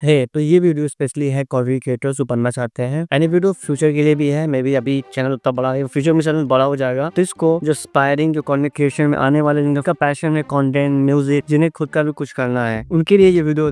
तो ये video specially है कंटेंट क्रिएटर्स जो बनना चाहते हैं एंड ये वीडियो फ्यूचर के लिए भी है। मे बी अभी चैनल उतना बड़ा है, फ्यूचर में चैनल बड़ा हो जाएगा, तो इसको जो एस्पायरिंग जो कंटेंट क्रिएशन में आने वाले जिनका पैशन है कंटेंट म्यूजिक, जिन्हें खुद का भी कुछ करना है, उनके लिए ये वीडियो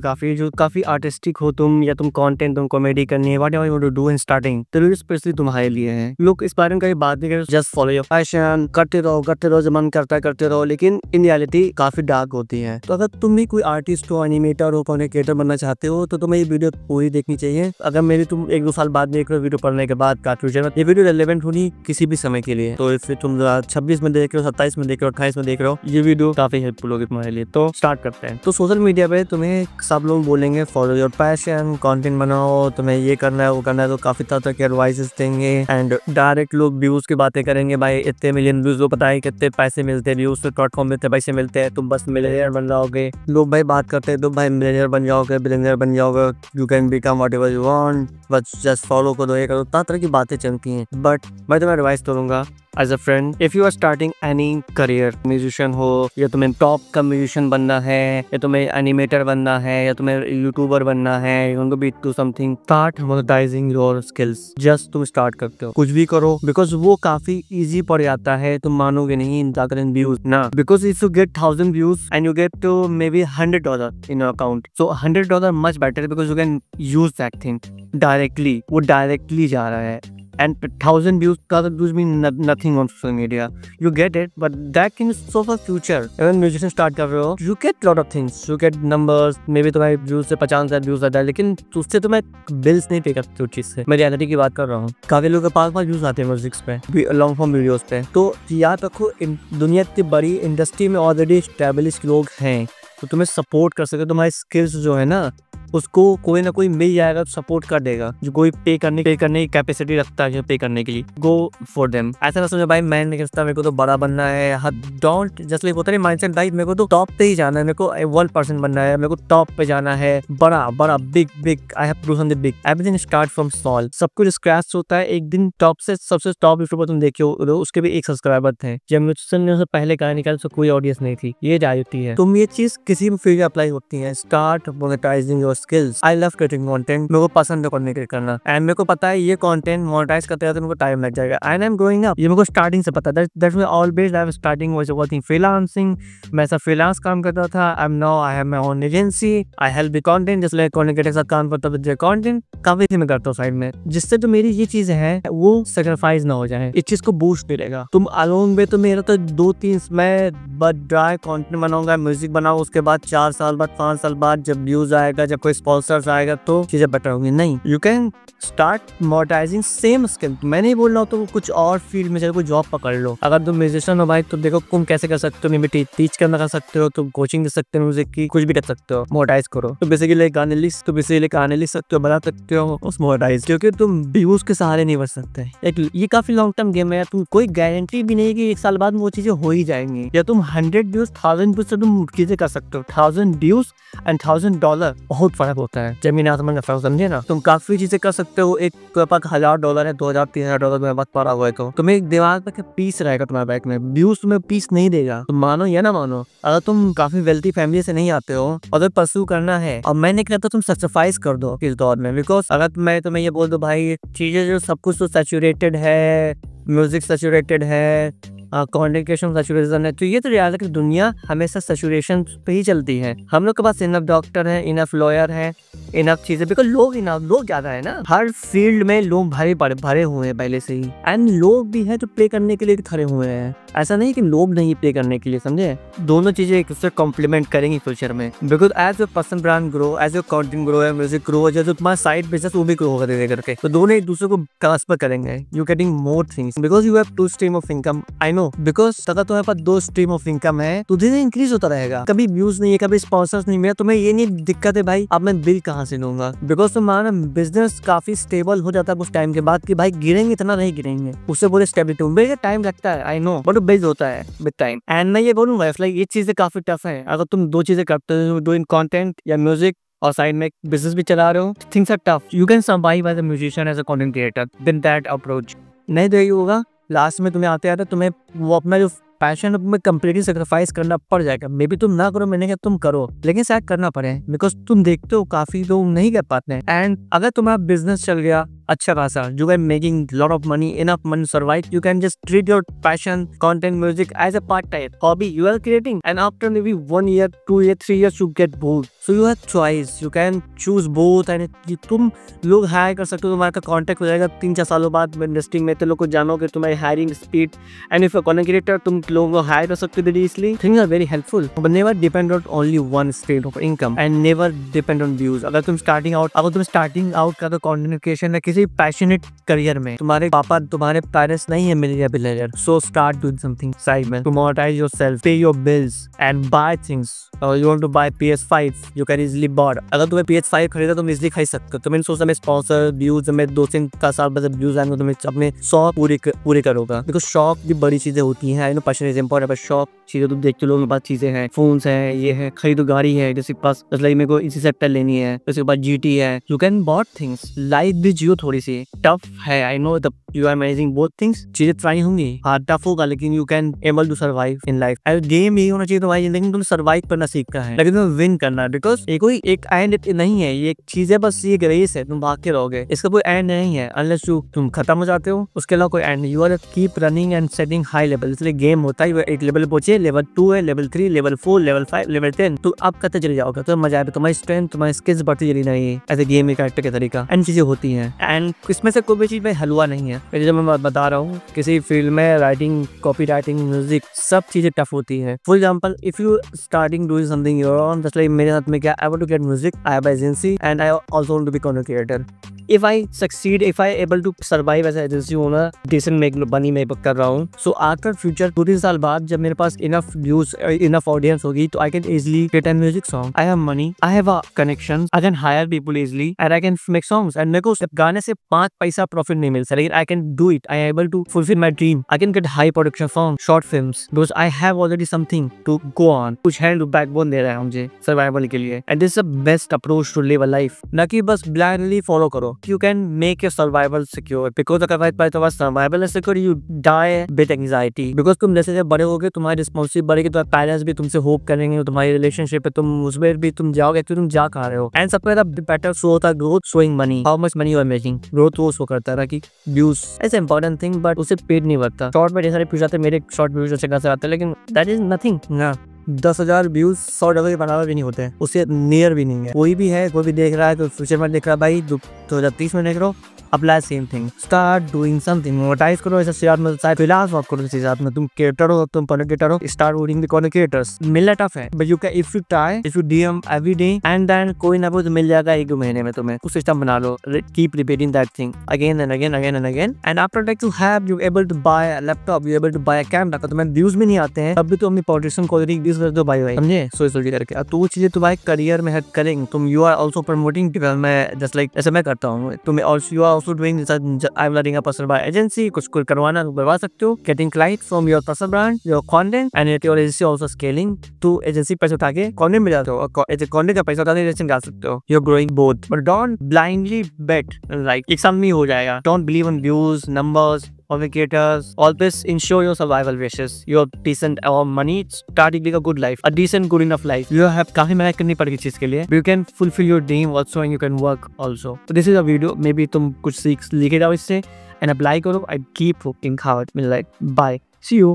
काफी आर्टिस्टिक हो तुम, या तुम कंटेंट तुम कॉमेडी करनी है, whatever you want to do in starting, तो वीडियो स्पेशली तुम्हारे लिए है। लोग इस बारे में कहीं बात नहीं करते, जस्ट फॉलो योर पैशन, करते रहो जो मन करता है करते रहो, लेकिन इन रियलिटी काफी डार्क होती है। तो अगर तुम भी कोई आर्टिस्ट हो, एनिमेटर हो, कंटेंट क्रिएटर बनना चाहते हो, तो तुम्हें ये वीडियो पूरी देखनी चाहिए। अगर मेरी तुम 1-2 साल बाद देख रहे हो वीडियो पढ़ने के बाद का फ्यूचर में, ये वीडियो रेलेवेंट होनी किसी भी समय के लिए। तो इसलिए तुम 26 में देख रहे हो, 27 में देख रहे हो, 28 में देख रहे हो, ये वीडियो काफी हेल्पफुल होगी तुम्हारे लिए। तो स्टार्ट करते हैं। तो सोशल मीडिया पे तुम्हें सब लोग बोलेंगे फॉलो योर पैशन, कंटेंट बनाओ, तुम्हें ये करना है वो करना है, तो काफी तरह के एडवाइसेस देंगे एंड डायरेक्ट लोग व्यूज की बातें करेंगे। भाई इतने मिलियन व्यूज हो, पता है कितने पैसे मिलते हैं, व्यूज प्लेटफॉर्म में इतने पैसे मिलते हैं, तुम बस मिलियनर बन जाओगे। लोग भाई बात करते हैं, तुम भाई मिलियनर बन जाओगे, बिलियनर बन जाओगे, you can become whatever you want, बस जस्ट फॉलो करो, ये करो, तरह की बातें चलती हैं। बट मैं तुम्हें एडवाइस करूंगा as a friend, if you are starting any career, musician हो, या तुम्हें टॉप का म्यूजिशियन बनना है, या तुम्हें एनिमेटर बनना है, या तुम्हें यूट्यूबर बनना है, you want to be to something, start monetising your skills. Just तुम स्टार्ट करते हो, कुछ भी करो, बिकॉज वो काफी इजी पड़ जाता है, तुम मानोगे नहीं, जाकर इन व्यूज ना, because if you get 1000 views and you get to maybe $100 in your account, so $100 much better, because you can use that thing directly, वो डायरेक्टली जा रहा है। And 1000 views does mean nothing on social media. You get it, but that thing is so for future. When musician start कर रहे हो, you get lot of things. You get numbers. Maybe तुम्हारे views से 50,000 views आता है, लेकिन उससे तुम्हें bills नहीं पे करते उस चीज से। मैं रियलिटी की बात कर रहा हूँ। काफी लोगों के पास views आते हैं म्यूजिक पे, लॉन्ग फॉर्म वीडियोस पे। तो याद रखो, दुनिया इतनी बड़ी इंडस्ट्री में ऑलरेडी एस्टेब्लिश लोग हैं, तो तुम्हें सपोर्ट कर सके। तुम्हारी स्किल्स जो है ना, उसको कोई ना कोई मिल जाएगा तो सपोर्ट कर देगा। जो कोई पे करने की कैपेसिटी रखता है पे करने के लिए, गो फॉर देम। ऐसा ना समझो भाई मैं नहीं करता, मेरे को तो बड़ा बनना है, डोंट जस्ट लाइक होता है माइंडसेट, भाई मेरे को तो टॉप पे ही जाना है, मेरे को 1% बनना है, मेरे को टॉप पे जाना है, बड़ा big, I have to do something big. Everything start from small. सब कुछ स्क्रैच होता है। एक दिन टॉप से सबसे टॉप यूट्यूबर तुम देखियो, उसके भी 1 सब्सक्राइबर थे, जब मुझसे से पहले कहा निकाल तो कोई ऑडियंस नहीं थी। ये जाती है, तुम ये चीज किसी भी फील्ड में अप्लाई होती है। Start monetising your skills. I love creating content, मेरे को पसंद है कंटेंट क्रिएट करना, एंड मेरे को पता है ये कंटेंट मोनेटाइज करते हैं तो मेरे को टाइम लग जाएगा। And I am growing up, ये मेरे को स्टार्टिंग से पता है। That's why always I was starting was working freelancing. मैं सब फ्रीलांस काम करता था। I am now I have my own agency, I help with content, just like content creator के साथ काम करता हूं, कंटेंट काफी चीज मैं करता हूं साइड में, जिससे तो मेरी ये चीज है वो सेक्रीफाइस ना हो जाए, इस चीज को बूस्ट मिलेगा। तुम अलोंग में तो मेरा तो 2-3 मैं बस ड्राई कंटेंट बनाऊंगा, म्यूजिक बनाऊं, उसके बाद 4 साल बाद 5 साल बाद जब व्यूज आएगा, जब कोई स्पॉन्सर्स आएगा, तो चीजें बेटर होंगी। नहीं, you can start monetising same skill. मैं नहीं बोल रहा हूँ तो कुछ और फील्ड में चलो, कोई जॉब पकड़ लो। अगर तुम म्यूजिशियन हो भाई, तो देखो तुम कैसे कर सकते हो, टीच करना कर सकते हो, तुम कोचिंग दे सकते हो म्यूजिक की, कुछ भी कर सकते हो, मोनेटाइज करो। तो बेसिकली गाने लिख सकते हो, बना सकते हो उस मोनेटाइज, क्योंकि तुम व्यूज के सहारे नहीं बच सकते। एक ये काफी लॉन्ग टर्म गेम है, तुम कोई गारंटी भी नहीं है कि 1 साल बाद वो चीजें हो ही जाएंगी। या तुम 100 व्यूज 1000 व्यूज से तुम चीजें कर सकते हो। 1000 व्यूज एंड $1000 बहुत फर्क होता है, जमीन आसमान का फर्क, समझे ना। तुम काफी चीजें कर सकते हो। एक पास $1000 है, $2000-3000 में बात पड़ा हुआ है, तो तुम्हें एक दिमाग पे पीस रहेगा तुम्हारे बैक में। व्यूज तुम्हें पीस नहीं देगा, तुम मानो या ना मानो। अगर तुम काफी वेल्थी फैमिली से नहीं आते हो और तो परस्यू करना है, और मैं नहीं कहता तुम सैक्रिफाइस कर दो इस दौर में, बिकॉज अगर मैं तुम्हें ये बोल दो भाई चीजें जो सब कुछ तो सैचुरेटेड है, म्यूजिक सैचुरेटेड है, कम्युनिकेशन सैचुरेशन है, तो ये तो रियलिटी दुनिया हमेशा सैचुरेशन पे ही चलती है। हम लोग के पास इनफ डॉक्टर है, इनफ लॉयर है, इनफ चीजें, बिकॉज लोग ज्यादा है ना, हर फील्ड में लोग भरे हुए हैं पहले से ही, एंड लोग भी हैं जो प्ले करने के लिए खड़े हुए हैं। ऐसा नहीं कि लोग नहीं प्ले करने के लिए, समझे। दोनों चीजें एक दूसरे कॉम्प्लीमेंट करेंगी फ्यूचर में, because as your personal brand grow, as your content grow, music grow, जो तुम्हारा साइड बिजनेस वो भी ग्रो होगा धीरे करके, तो दोनों एक दूसरे को ट्रांसफर करेंगे। You getting more things because you have 2 stream of income. I know, because अगर तुम्हारे पास 2 स्ट्रीम ऑफ इनकम है तो धीरे इंक्रीज होता रहेगा। कभी व्यूज नहीं है, कभी स्पॉन्सर्स नहीं मिला, तुम्हें ये नहीं दिक्कत है भाई अब मैं बिल कहाँ से लूंगा, बिकॉज तुम्हारा बिजनेस काफी स्टेबल हो जाता है कुछ टाइम के बाद कि भाई गिरेंगे इतना नहीं गिरेंगे, उससे बोले स्टेबिलिटी टाइम लगता है। आई नो, बट बेस्ड होता है विद टाइम। एंड मैं ये बोलूंगा लाइक ये चीजें काफी टफ है। अगर तुम 2 चीजें करते हो, डूइंग कंटेंट या म्यूजिक, और साइड में बिजनेस भी चला रहे हो, things are tough. You can survive as a musician, as a content creator, then that approach. नहीं तो ये होगा लास्ट में तुम्हें आते तुम्हें वो अपना जो पैशन में कंप्लीटली सेक्रीफाइस करना पड़ जाएगा। मे बी तुम ना करो, मैंने कहा तुम करो, लेकिन शायद करना पड़े, बिकॉज तुम देखते हो काफी लोग नहीं कर पाते हैं। एंड अगर तुम्हारा बिजनेस चल गया अच्छा खासा, you are making lot of money, enough money to survive, you can just treat your passion, content, music as a part-time hobby you are creating, and after maybe 1 year, 2 year, 3 years you get bored, so you have choice, you can choose both। and तुम लोग higher कर सकते हो, तुम्हारा contact हो जाएगा 3-4 सालों बाद इंडस्ट्री में, तो लोग को जानोगे, तुम्हारी hiring speed, and if content creator तुम लोगों को हायर कर सकते हो easily. Things are very helpful, but never depend on only one stream of income, and never depend on views. अगर तुम स्टार्टिंग आउट कर दो कंटेंट क्रिएशन किसी पैशनेट करियर में, तुम्हारे पापा तुम्हारे पेरेंट्स नहीं है millionaire, so start doing something side में to monetise yourself, pay your bills and buy things. You want to buy PS5, you can easily bought. अगर तुम्हें PS5 खरीदा तुम इजीली खरीद सकते हो। तुम्हें सोचा मैं स्पॉन्सर व्यूज में 2-3 साल बाद व्यूज आएंगे, तुम्हें अपने शौक पूरे करोगा, बिकॉज शौक भी बड़ी चीजें होती हैं। I know passion is important, but शौक चीजें तुम देखते हो, लोगों के पास चीजें हैं, फोन्स है, ये है, खरीदो गाड़ी है, जैसे पास मेरे को इसी सेक्टर लेनी है, उसके बाद GT है, you can bought things. Life भी जियो थोड़ी सी टफ है, I know the you are managing both things, चीजें ट्राई होंगी, हाँ टफ होगा, लेकिन you can able to survive in life. Game यही होना चाहिए तुम्हारी, लेकिन तुम सर्वाइव करना सीखना है, लेकिन तुम्हें विन करना, बिकॉज ये कोई एक एंड नहीं है, ये चीज है, बस ये रेस है, तुम भागते रहोगे, इसका कोई एंड नहीं है, अनलेस तुम खत्म हो जाते हो, उसके अलावा कोई end. You are keep running and setting high level, इसलिए गेम होता है एक लेवल पहुंचे, लेवल 2 है, लेवल 3, लेवल 4, लेवल 5, लेवल 10, तो आप करते चले जाओगे, तो मजा आएगा, तुम्हारी स्ट्रेंथ, तुम्हारी स्किल्स बढ़ती चली जाएगी, ऐसे गेम में कैरेक्टर के तरीका एंड चीजें होती हैं। एंड इसमें से कोई भी चीज में हलवा नहीं है, जब मैं बता रहा हूँ, किसी फील्ड में राइटिंग, कॉपी राइटिंग, म्यूजिक, सब चीजें टफ होती है। For example, if you starting doing something your own, just like मेरे साथ में क्या, I want to get music, I have agency and I also want to B content creator. If I succeed, if I able to survive as an agency owner, decent make money मैं कर रहा हूँ, so after future 2-3 साल बाद जब मेरे पास enough views, enough audience होगी, तो I can easily create a music song. I have money, I have a connections, I can hire people easily, and I can make songs. And मेरे को गाने से 5 पैसा profit नहीं मिलता, लेकिन I can do it. I am able to fulfill my dream. I can get high production songs, short films, because I have already something to go on. कुछ hand to backbone दे रहा है मुझे survival के लिए. And this is the best approach to live a life. ना कि बस blindly follow करो. You can make your survival secure, because अगर तुम्हारा survival is secure, you die with anxiety, because तुम जैसे जब बड़े होगे, तुम्हारी रिस्पॉन्सिबिलिटी बढ़ेगी, तुम्हारे पेरेंट्स भी तुमसे होप करेंगे, तुम्हारी रिलेशनशिप है, तुम उसमें भी तुम जाओगे, तो तुम जा कहाँ रहे हो। एंड सबसे ज्यादा बेटर शो होता है growth, showing money, how much money you are making. Growth वो शो करता है कि व्यूज ऐसे इंपॉर्टेंट थिंग, बट उसे पेड नहीं बढ़ता। शॉर्ट में ढेर सारे व्यूज आते हैं, मेरे शॉर्ट व्यूज अच्छे खासे आते हैं, लेकिन दैट इज नथिंग ना। 10,000 व्यूज $100 के बराबर भी नहीं होते हैं, उससे नियर भी नहीं है। कोई भी है, कोई भी देख रहा है, कोई फ्यूचर में देख रहा है, भाई 2030 में देख रहा हो, apply same thing, start doing something, monetize करो, ऐसा शेयर में शायद फिलहाल वर्क करो, इसी साथ में तुम क्रिएटर हो, तुम कंटेंट क्रिएटर हो, start working with content creators. मिलना टफ है, but you can, if you try, if you DM every day, and then कोई ना कोई मिल जाएगा 1-2 महीने में तुम्हें। कुछ सिस्टम बना लो, keep repeating that thing again and again, again and again, and after that you have, you able to buy a laptop, you able to buy a camera. तो तुम्हें व्यूज भी नहीं आते हैं, तब भी तुम अपनी पॉलिटिशियन क्वालिटी यूज कर दो, भाई समझे, सोच करके। तो वो चीजें तुम्हारे करियर में हेल्प करेंगे। तुम यू आर ऑल्सो प्रमोटिंग, मैं जस्ट लाइक ऐसे मैं करता हूँ, तुम्हें also, you are also doing I'm running a personal brand agency, कुछ करवाना करवा सकते हो, getting clients from your personal brand, your content, and your agency also scaling, तो एजेंसी पैसे उठा के कंटेंट में जाते हो, और कंटेंट का पैसा उठा के एजेंसी डाल सकते हो। You're growing both, but don't blindly bet like एक साथ में हो जाएगा। Don't believe on views, numbers, creators. Always ensure your survival wishes, your decent money, starting a good life, a decent good enough life. You have काफी मेहनत करनी पड़ेगी चीज के लिए, but you can fulfill your dream also, and you can work also. So this is a video, maybe तुम कुछ सीख जाओ इससे and apply करो, and keep working hard. Like bye, see you.